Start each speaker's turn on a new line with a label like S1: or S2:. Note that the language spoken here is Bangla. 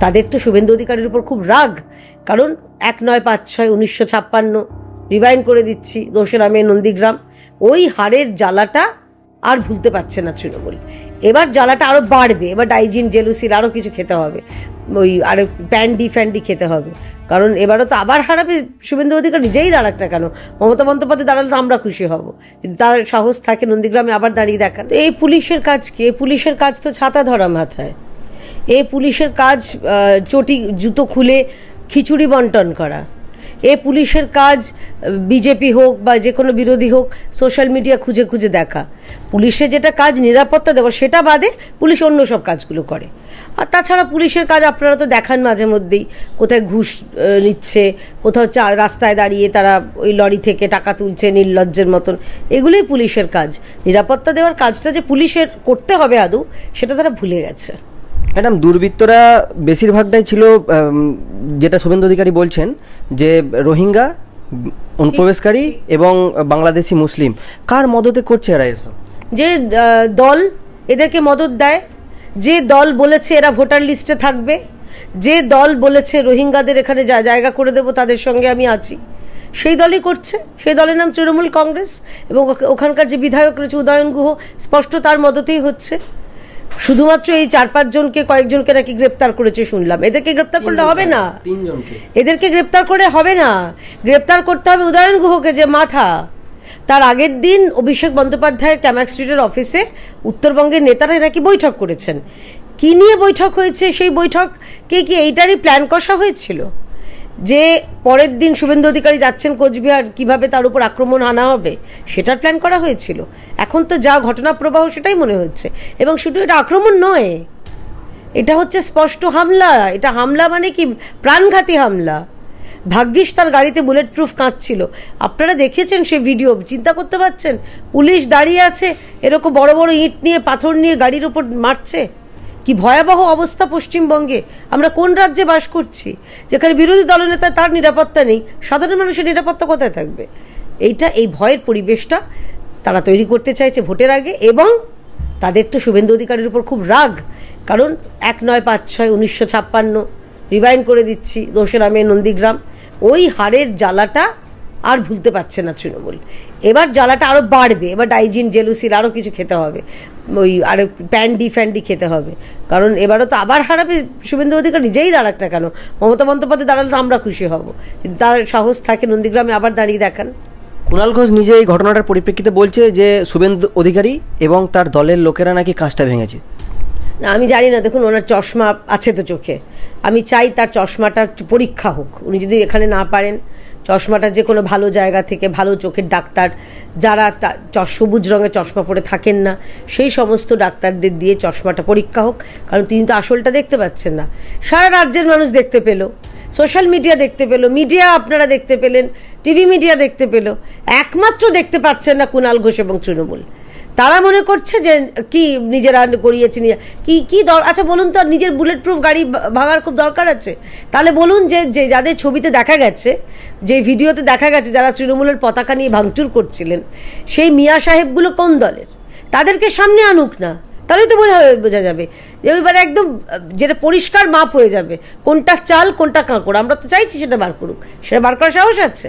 S1: তাদের তো শুভেন্দু অধিকারীর উপর খুব রাগ, কারণ 1956 1956 রিভাইন্ড করে দিচ্ছি, দোসরা মে নন্দীগ্রাম, ওই হারের জ্বালাটা আর ভুলতে পারছে না তৃণমূল। এবার জ্বালাটা আরও বাড়বে, এবার ডাইজিন জেলুসির আরও কিছু খেতে হবে, ওই আর প্যান্ডি খেতে হবে, কারণ এবারও তো আবার হারাবে শুভেন্দু অধিকারী। যেই দাঁড়াক না কেন, মমতা বন্দ্যোপাধ্যায় দাঁড়ালে আমরা খুশি হব, কিন্তু তার সাহস থাকে নন্দীগ্রামে আবার দাঁড়িয়ে দেখান। তো এই পুলিশের কাজ কি? পুলিশের কাজ তো ছাতা ধরা মাথায়। এই পুলিশের কাজ চটি জুতো খুলে খিচুড়ি বন্টন করা। এ পুলিশের কাজ বিজেপি হোক বা যে কোনো বিরোধী হোক সোশ্যাল মিডিয়া খুঁজে খুঁজে দেখা। পুলিশের যেটা কাজ নিরাপত্তা দেওয়া, সেটা বাদে পুলিশ অন্য সব কাজগুলো করে। আর তাছাড়া পুলিশের কাজ আপনারা তো দেখান মাঝে মধ্যেই, কোথায় ঘুষ নিচ্ছে, কোথাও রাস্তায় দাঁড়িয়ে তারা ওই লরি থেকে টাকা তুলছে নির্লজ্জের মতন। এগুলোই পুলিশের কাজ। নিরাপত্তা দেওয়ার কাজটা যে পুলিশের করতে হবে আদৌ, সেটা তারা ভুলে গেছে।
S2: ম্যাডাম, দুর্বৃত্তরা বেশিরভাগটাই ছিল, যেটা শুভেন্দু অধিকারী বলছেন, যে রোহিঙ্গা অনুপ্রবেশকারী এবং বাংলাদেশি মুসলিম। কার মদতে করছে এরা এসব?
S1: যে দল এদেরকে মদত দেয়, যে দল বলেছে এরা ভোটার লিস্টে থাকবে, যে দল বলেছে রোহিঙ্গাদের এখানে জায়গা করে দেবো, তাদের সঙ্গে আমি আছি, সেই দলই করছে। সেই দলের নাম তৃণমূল কংগ্রেস, এবং ওখানকার যে বিধায়ক রয়েছে উদয়ন গুহ, স্পষ্ট তার মদতেই হচ্ছে। শুধুমাত্র এই 4-5 জনকে, কয়েকজনকে নাকি গ্রেপ্তার করেছে শুনলাম। এদেরকে গ্রেপ্তার করলে হবে না,
S2: 3 জনকে
S1: এদেরকে গ্রেপ্তার করে হবে না। গ্রেপ্তার করতে হবে উদয়ন গুহকে, যে মাথা। তার আগের দিন অভিষেক বন্দ্যোপাধ্যায়ের ক্যামাক স্ট্রিটের অফিসে উত্তরবঙ্গের নেতারা নাকি বৈঠক করেছেন। কি নিয়ে বৈঠক হয়েছে? সেই বৈঠককে কি এইটারই প্ল্যান কষা হয়েছিল যে পরের দিন শুভেন্দু অধিকারী যাচ্ছেন কোচবিহার, কিভাবে তার উপর আক্রমণ আনা হবে, সেটার প্ল্যান করা হয়েছিল? এখন তো যা ঘটনা প্রবাহ সেটাই মনে হচ্ছে। এবং শুধু এটা আক্রমণ নয়, এটা হচ্ছে স্পষ্ট হামলা। এটা হামলা মানে কি? প্রাণঘাতী হামলা। ভাগ্যিস তার গাড়িতে বুলেট প্রুফ কাঁচ ছিল। আপনারা দেখেছেন সে ভিডিও, চিন্তা করতে পারছেন? পুলিশ দাঁড়িয়ে আছে, এরকম বড় বড় ইঁট নিয়ে, পাথর নিয়ে গাড়ির ওপর মারছে। কি ভয়াবহ অবস্থা পশ্চিমবঙ্গে! আমরা কোন রাজ্যে বাস করছি যেখানে বিরোধী দলনেতা তার নিরাপত্তা নেই? সাধারণ মানুষের নিরাপত্তা কোথায় থাকবে? এই ভয়ের পরিবেশটা তারা তৈরি করতে চাইছে ভোটের আগে। এবং তাদের তো শুভেন্দু অধিকারীর উপর খুব রাগ, কারণ 1956 রিভাইন্ড করে দিচ্ছি, দোসরা মে নন্দীগ্রাম, ওই হারের জ্বালাটা আর ভুলতে পারছে না তৃণমূল। এবার জ্বালাটা আরও বাড়বে, এবার ডাইজিন জেলুসির আরও কিছু খেতে হবে, ওই আর প্যান্ডি খেতে হবে, কারণ এবারও তো আবার হারাবে শুভেন্দু অধিকারী। যেই দাঁড়াক না কেন, মমতা বন্দ্যোপাধ্যায় দাঁড়ালে তো আমরা খুশি হব, কিন্তু তার সাহস থাকে নন্দীগ্রামে আবার দাঁড়িয়ে দেখান।
S2: কুণাল ঘোষ নিজে এই ঘটনাটার পরিপ্রেক্ষিতে বলছে যে শুভেন্দু অধিকারী এবং তার দলের লোকেরা নাকি কাজটা ভেঙেছে।
S1: না, আমি জানি না। দেখুন, ওনার চশমা আছে তো চোখে, আমি চাই তার চশমাটার পরীক্ষা হোক। উনি যদি এখানে না পারেন, চশমাটা যে কোনো ভালো জায়গা থেকে, ভালো চোখের ডাক্তার যারা সবুজ রঙের চশমা পরে থাকেন না, সেই সমস্ত ডাক্তারদের দিয়ে চশমাটা পরীক্ষা হোক, কারণ তিনি তো আসলটা দেখতে পাচ্ছেন না। সারা রাজ্যের মানুষ দেখতে পেল, সোশ্যাল মিডিয়া দেখতে পেল, মিডিয়া আপনারা দেখতে পেলেন, টিভি মিডিয়া দেখতে পেল। একমাত্র দেখতে পাচ্ছেন না কুণাল ঘোষ এবং তৃণমূল। তারা মনে করছে যে কি নিজেরা করিয়েছে, কি আচ্ছা বলুন তো, নিজের বুলেট প্রুফ গাড়ি ভাঙার খুব দরকার আছে? তাহলে বলুন যে যাদের ছবিতে দেখা গেছে, যে ভিডিওতে দেখা গেছে, যারা তৃণমূলের পতাকা নিয়ে ভাঙচুর করছিলেন, সেই সাহেবগুলো কোন দলের? তাদেরকে সামনে আনুক না, তাহলেই তো বোঝা যাবে। এবারে একদম যেটা পরিষ্কার মাপ হয়ে যাবে, কোনটা চাল কোনটা কাঁকড়। আমরা তো চাইছি সেটা বার করুক, সেটা বার করার সাহস আছে?